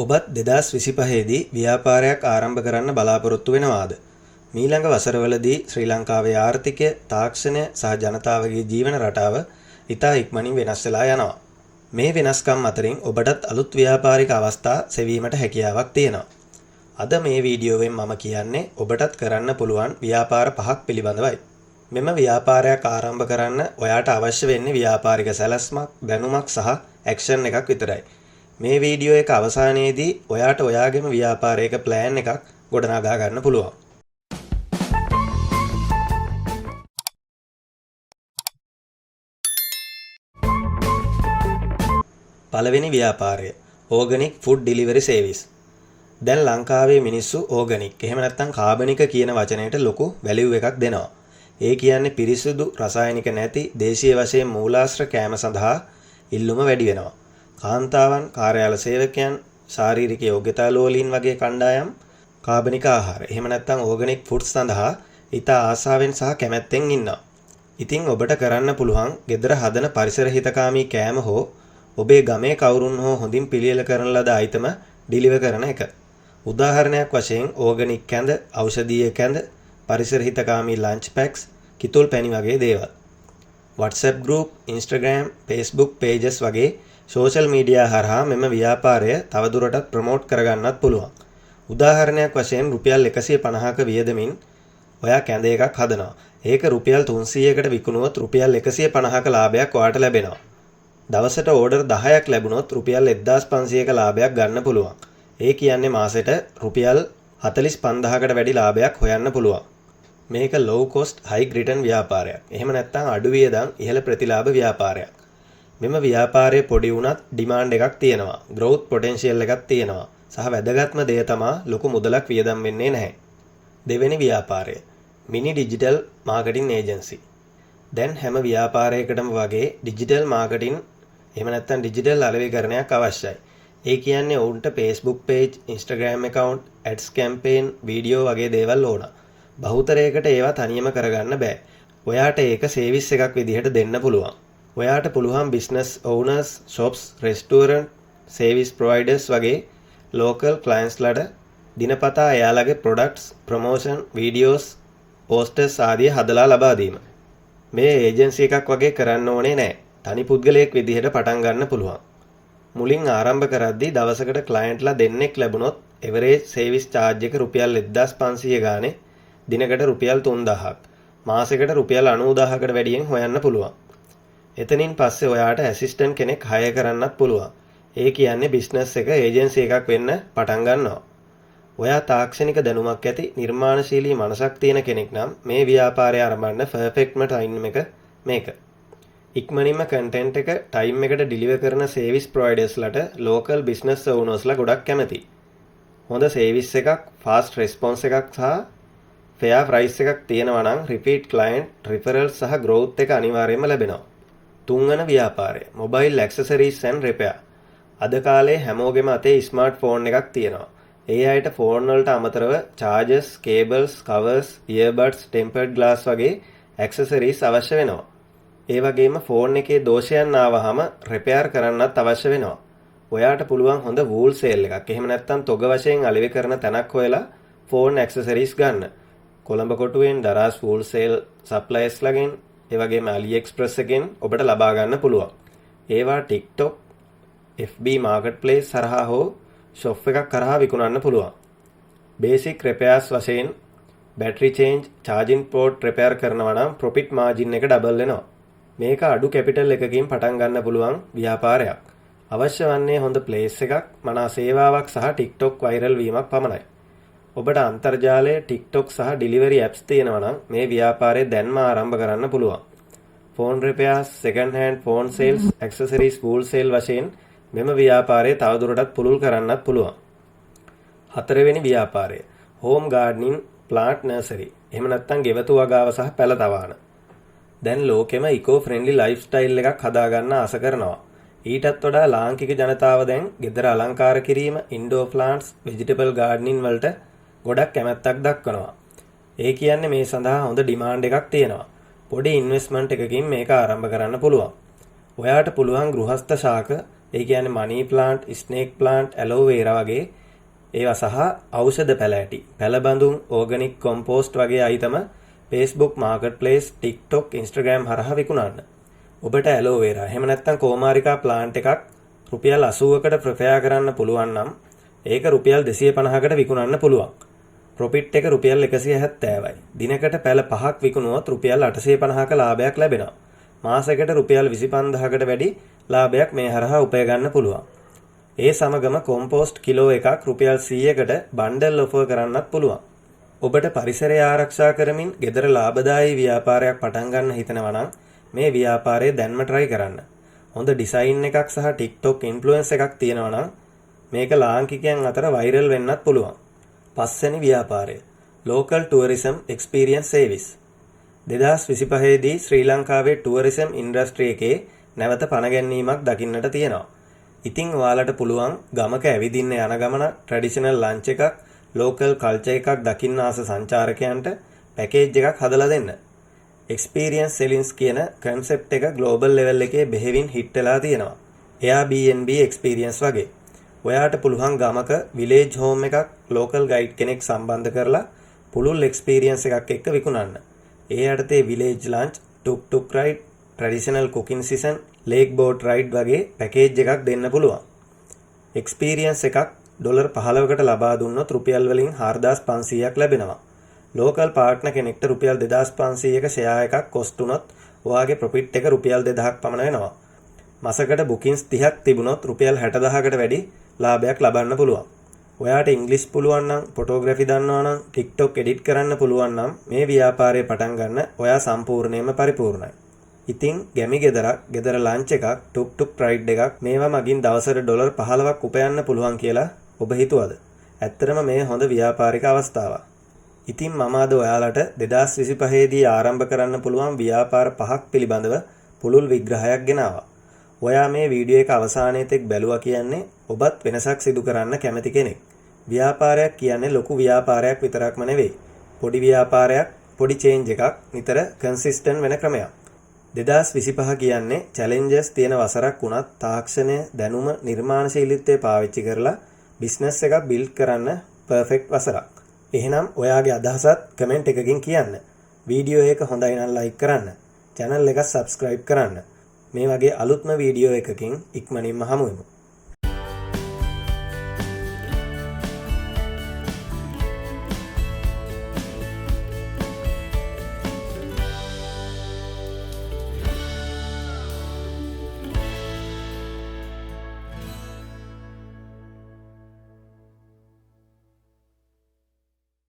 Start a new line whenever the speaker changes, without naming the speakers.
ඔබත් 2025 දී ව්‍යාපාරයක් ආරම්භ කරන්න බලාපොරොත්තු වෙනවාද? මීළඟ වසරවලදී ශ්‍රී ලංකාවේ ආර්ථිකය, තාක්ෂණය සහ ජනතාවගේ ජීවන රටාව ඉතා ඉක්මනින් වෙනස් වෙලා යනවා. මේ වෙනස්කම් අතරින් ඔබටත් අලුත් ව්‍යාපාරික අවස්ථා සෙවීමට හැකියාවක් තියෙනවා. අද මේ වීඩියෝවෙන් මම කියන්නේ ඔබටත් කරන්න පුළුවන් ව්‍යාපාර 5ක් පිළිබඳවයි. මෙම ව්‍යාපාරයක් ආරම්භ කරන්න ඔයාට අවශ්‍ය වෙන්නේ ව්‍යාපාරික සැලැස්මක්, දැනුමක් සහ ඇක්ෂන් එකක් විතරයි. මේ වීඩියෝ එක අවසානයේදී ඔයාට ඔයාගේම ව්‍යාපාරයක ප්ලෑන් එකක් ගොඩනගා ගන්න පුළුවන්. පළවෙනි ව්‍යාපාරය ඕගනික් ෆුඩ් ඩිලිවරි සර්විස්. දැන් ලංකාවේ මිනිස්සු ඕගනික් එහෙම නැත්නම් කාබනික කියන වචනයට ලොකු වැලියු එකක් දෙනවා. ඒ කියන්නේ පිරිසිදු රසායනික නැති දේශීය වශයෙන් මූලාශ්‍ර කෑම සඳහා ඉල්ලුම වැඩි වෙනවා. කාන්තාවන්, කාර්යාල සේවකයන්, ශාරීරික යෝග්‍යතාවලෝලීන් වගේ කණ්ඩායම් කාබනික ආහාර එහෙම නැත්නම් ඕගනික් ෆුඩ්ස් සඳහා ඉතා ආසාවෙන් සහ කැමැත්තෙන් ඉන්නවා. ඉතින් ඔබට කරන්න පුළුවන් ගෙදර හදන පරිසර හිතකාමී කෑම හෝ ඔබේ ගමේ කවුරුන් හෝ හොඳින් පිළියෙල කරන ලද අයිටම ඩිලිවර් කරන එක. උදාහරණයක් වශයෙන් ඕගනික් කැඳ, ඖෂධීය කැඳ, පරිසර හිතකාමී ලන්ච් පැක්ස්, කිතුල් පැණි වගේ දේවල්. WhatsApp group, Instagram, Facebook pages වගේ සෝෂල් මීඩියා හරහා මෙම ව්‍යාපාරය තවදුරටත් ප්‍රමෝට් කරගන්නත් පුළුවන්. උදාහරණයක් වශයෙන් රුපියල් 150ක වියදමින් ඔයා කැඳ එකක් හදනවා. ඒක රුපියල් 300කට විකුණුවොත් රුපියල් 150ක ලාභයක් ඔයාට ලැබෙනවා. දවසට ඕඩර් 10ක් ලැබුණොත් රුපියල් 1500ක ලාභයක් ගන්න පුළුවන්. ඒ කියන්නේ මාසෙට රුපියල් 45000කට වැඩි ලාභයක් හොයන්න පුළුවන්. මේක low cost high return ව්‍යාපාරයක්. එහෙම නැත්නම් අඩු වියදම් ඉහළ ප්‍රතිලාභ ව්‍යාපාරයක්. මෙම ව්‍යාපාරයේ පොඩි වුණත් ඩිමාන්ඩ් එකක් තියෙනවා. growth potential එකක් තියෙනවා. සහ වැදගත්ම දේ තමයි ලොකු මුදලක් වියදම් වෙන්නේ නැහැ. දෙවෙනි ව්‍යාපාරය mini digital marketing agency. දැන් හැම ව්‍යාපාරයකටම වගේ digital marketing එහෙම නැත්නම් digital අලෙවිකරණයක් අවශ්‍යයි. ඒ කියන්නේ ඔවුන්ට Facebook page, Instagram account, ads campaign, video වගේ දේවල් ඕන. බහුතරයකට ඒවා තනියම කරගන්න බෑ. ඔයාට ඒක සර්විස් එකක් විදිහට දෙන්න පුළුවන්. ඔයාට පුළුවන් business owners, shops, restaurant, service providers වගේ local clients ලට දිනපතා එයාලගේ products, promotion, videos, posters ආදිය හදලා ලබා දීම. මේ ඒජන්සි එකක් වගේ කරන්න ඕනේ නෑ. තනි පුද්ගලයෙක් විදිහට පටන් ගන්න පුළුවන්. මුලින් ආරම්භ කරද්දී දවසකට ක්ලයන්ට්ලා දෙන්නෙක් ලැබුණොත් එවරේජ් සර්විස් charge එක රුපියල් 1500 ගානේ, දිනකට රුපියල් 3000ක්, මාසෙකට රුපියල් 90000කට වැඩියෙන් හොයන්න පුළුවන්. එතනින් පස්සේ ඔයාට ඇසිස්ටන්ට් කෙනෙක් හයර් කරන්නත් පුළුවන්. ඒ කියන්නේ බිස්නස් එක ඒජන්සි එකක් වෙන්න පටන් ගන්නවා. ඔයා තාක්ෂණික දැනුමක් ඇති නිර්මාණශීලී මනසක් තියෙන කෙනෙක් නම් මේ ව්‍යාපාරය ආරම්භන්න පර්ෆෙක්ට්ම ටයිම් එක මේක. ඉක්මනින්ම කන්ටෙන්ට් එක ටයිම් එකට ඩිලිවර් කරන සර්විස් ප්‍රොවයිඩර්ස්ලට ලෝකල් බිස්නස් ඕනර්ස්ලා ගොඩක් කැමතියි. හොඳ සර්විස් එකක්, ෆාස්ට් රෙස්පොන්ස් එකක් සහ ෆෙයා ප්‍රයිස් එකක් තියෙනවා නම් රිපීට් ක්ලයන්ට්, රිෆරල්ස් සහ growth එක අනිවාර්යයෙන්ම ලැබෙනවා. තුන්වන ව්‍යාපාරය මොබයිල් ඇක්සසරීස් ඇන්ඩ් රිපෙයාර්. අද කාලේ හැමෝගෙම අතේ ස්මාර්ට් ෆෝන් එකක් තියෙනවා. ඒ අයට ෆෝන් වලට අමතරව chargers, cables, covers, earbuds, tempered glass වගේ ඇක්සසරීස් අවශ්‍ය වෙනවා. ඒ වගේම ෆෝන් එකේ දෝෂයන් ආවහම රිපෙයාර් කරන්නත් අවශ්‍ය වෙනවා. ඔයාට පුළුවන් හොඳ වූල් සේල් එකක් එහෙම නැත්නම් තොග වශයෙන් අලෙවි කරන තැනක් හොයලා ෆෝන් ඇක්සසරීස් ගන්න. කොළඹ කොටුවෙන් දරාස් වූල් සේල් සප්ලයර්ස්ලාගෙන් ඒ වගේම AliExpress එකෙන් ඔබට ලබා ගන්න පුළුවන්. ඒවා TikTok, FB marketplace හරහා හෝ shop එකක් කරහා විකුණන්න පුළුවන්. basic repairs වශයෙන් battery change, charging port repair කරනවා නම් profit margin එක double වෙනවා. මේක අඩු කැපිටල් එකකින් පටන් ගන්න පුළුවන් ව්‍යාපාරයක්. අවශ්‍ය වන්නේ හොඳ ප්ලේස් එකක්, මනා සේවාවක් සහ TikTok viral වීමක් පමණයි. ඔබට අන්තර්ජාලයේ TikTok සහ delivery apps තියෙනවා නම් මේ ව්‍යාපාරය දැන්ම ආරම්භ කරන්න පුළුවන්. phone repairs, second hand phone sales, accessories, wholesale වශයෙන් මෙම ව්‍යාපාරය තවදුරටත් පුළුල් කරන්නත් පුළුවන්. හතරවෙනි ව්‍යාපාරය home gardening, plant nursery. එහෙම නැත්නම් ගෙවතු වගාව සහ පැළ තවාන. දැන් ලෝකෙම ඉකෝ ෆ්‍රෙන්ඩලි ලයිෆ් ස්ටයිල් එකක් හදාගන්න ආස කරනවා. ඊටත් වඩා ලාංකික ජනතාව දැන් ගෙදර අලංකාර කිරීම, ඉන්ඩෝර් ප්ලාන්ට්ස්, වෙජිටබල් ගාඩනින් වලට ගොඩක් කැමැත්තක් දක්වනවා. ඒ කියන්නේ මේ සඳහා හොඳ ඩිමාන්ඩ් එකක් තියෙනවා. පොඩි ඉන්වෙස්ට්මන්ට් එකකින් මේක ආරම්භ කරන්න පුළුවන්. ඔයාට පුළුවන් ගෘහස්ත ශාක, ඒ කියන්නේ මනී ප්ලාන්ට්, ස්නේක් ප්ලාන්ට්, ඇලෝවේරා වගේ ඒවා සහ ඖෂධ පැල ඇටි, පැලබඳුන්, ඕගනික් කොම්පෝස්ට් වගේ අයිටම Facebook මාකට්ප්ලේස්, TikTok, Instagram හරහා විකුණන්න. ඔබට ඇලෝවේරා එහෙම නැත්නම් කෝමාරිකා ප්ලාන්ට් එකක් රුපියල් 80කට ප්‍රොෆෙයා කරන්න පුළුවන් නම් ඒක රුපියල් 250කට විකුණන්න පුළුවන්. ප්‍රොෆිට් එක රුපියල් 170යි. දිනකට පැල 5ක් විකුණුවොත් රුපියල් 850ක ලාභයක් ලැබෙනවා. මාසයකට රුපියල් 25000කට වැඩි ලාභයක් මේ හරහා උපය ගන්න පුළුවන්. ඒ සමගම කොම්පෝස්ට් කිලෝ එකක් රුපියල් 100කට බණ්ඩල් ඔෆර් කරන්නත් පුළුවන්. ඔබට පරිසරය ආරක්ෂා කරමින් ගෙදර ලාභදායී ව්‍යාපාරයක් පටන් ගන්න හිතනවා නම් මේ ව්‍යාපාරය දැන්ම try කරන්න. හොඳ ඩිසයින් එකක් සහ TikTok ඉන්ෆ්ලුවන්ස් එකක් තියෙනවා නම් මේක ලාංකිකයන් අතර වෛරල් වෙන්නත් පුළුවන්. පස්වෙනි ව්‍යාපාරය Local Tourism Experience Service. 2025 දී ශ්‍රී ලංකාවේ ටුවරිසම් ඉන්ඩස්ට්‍රි එකේ නැවත පණ ගැන්වීමක් දකින්නට තියෙනවා. ඉතින් ඔයාලට පුළුවන් ගමක ඇවිදින්න යන ගමන ට්‍රැඩිෂනල් ලන්ච් එකක්, ලෝකල් කල්චර් එකක් දකින්න ආස සංචාරකයන්ට පැකේජ් එකක් හදලා දෙන්න. එක්ස්පීරියන්ස් සෙලින්ස් කියන කන්සෙප්ට් එක ග්ලෝබල් ලෙවල් එකේ බෙහෙවින් හිට් වෙලා තියෙනවා. Airbnb එක්ස්පීරියන්ස් වගේ. ඔයාට පුළුවන් ගමක විලේජ් හෝම් එකක් ලෝකල් ගයිඩ් කෙනෙක් සම්බන්ධ කරලා පුළුල් එක්ස්පීරියන්ස් එකක් එක්ක විකුණන්න. ඒ යටතේ village lunch, tuk tuk ride, traditional cooking season, lake boat ride වගේ පැකේජ් එකක් දෙන්න පුළුවන්. එක්ස්පීරියන්ස් එකක් $15කට ලබා දුන්නොත් රුපියල් වලින් 4500ක් ලැබෙනවා. ලෝකල් පාර්ට්නර් කෙනෙක්ට රුපියල් 2500ක ෂෙයා එකක් කොස්ට් උනොත් ඔයාගේ ප්‍රොෆිට් එක රුපියල් 2000ක් පමණ වෙනවා. මාසකට බුකින්ස් 30ක් තිබුණොත් රුපියල් 60000කට වැඩි ලාභයක් ලබන්න පුළුවන්. ඔයාට ඉංග්‍රීසි පුළුවන් නම්, ෆොටෝග්‍රැෆි දන්නවා නම්, TikTok එඩිට් කරන්න පුළුවන් නම් මේ ව්‍යාපාරය පටන් ගන්න ඔයා සම්පූර්ණයෙන්ම පරිපූර්ණයි. ඉතින් ගැමි ගෙදරක්, ගෙදර ලන්ච් එකක්, ටුක් ටුක් රයිඩ් එකක් මේවා මගින් දවසට $15ක් උපයන්න පුළුවන් කියලා ඔබ හිතුවද? ඇත්තටම මේ හොඳ ව්‍යාපාරික අවස්ථාවක්. ඉතින් මම අද ඔයාලට 2025 දී ආරම්භ කරන්න පුළුවන් ව්‍යාපාර 5ක් පිළිබඳව පුළුල් විග්‍රහයක් ගෙනාවා. ඔයා මේ වීඩියෝ එක අවසානයේ තෙක් බැලුවා කියන්නේ ඔබත් වෙනසක් සිදු කරන්න කැමති කෙනෙක්. ව්‍යාපාරයක් කියන්නේ ලොකු ව්‍යාපාරයක් විතරක්ම නෙවෙයි. පොඩි ව්‍යාපාරයක්, පොඩි චේන්ජ් එකක් නිතර කන්සිස්ටන්ට් වෙන ක්‍රමයක්. 2025 කියන්නේ චැලෙන්ජස් තියෙන වසරක් වුණත් තාක්ෂණය, දැනුම, නිර්මාණශීලීත්වය පාවිච්චි කරලා බිස්නස් එකක් බිල්ඩ් කරන්න පර්ෆෙක්ට් වසරක්. එහෙනම් ඔයාගේ අදහසත් කමෙන්ට් එකකින් කියන්න. වීඩියෝ එක හොඳයි නම් ලයික් කරන්න. channel එක subscribe කරන්න. මේ වගේ අලුත්ම වීඩියෝ එකකින් ඉක්මනින්ම හමු වෙමු.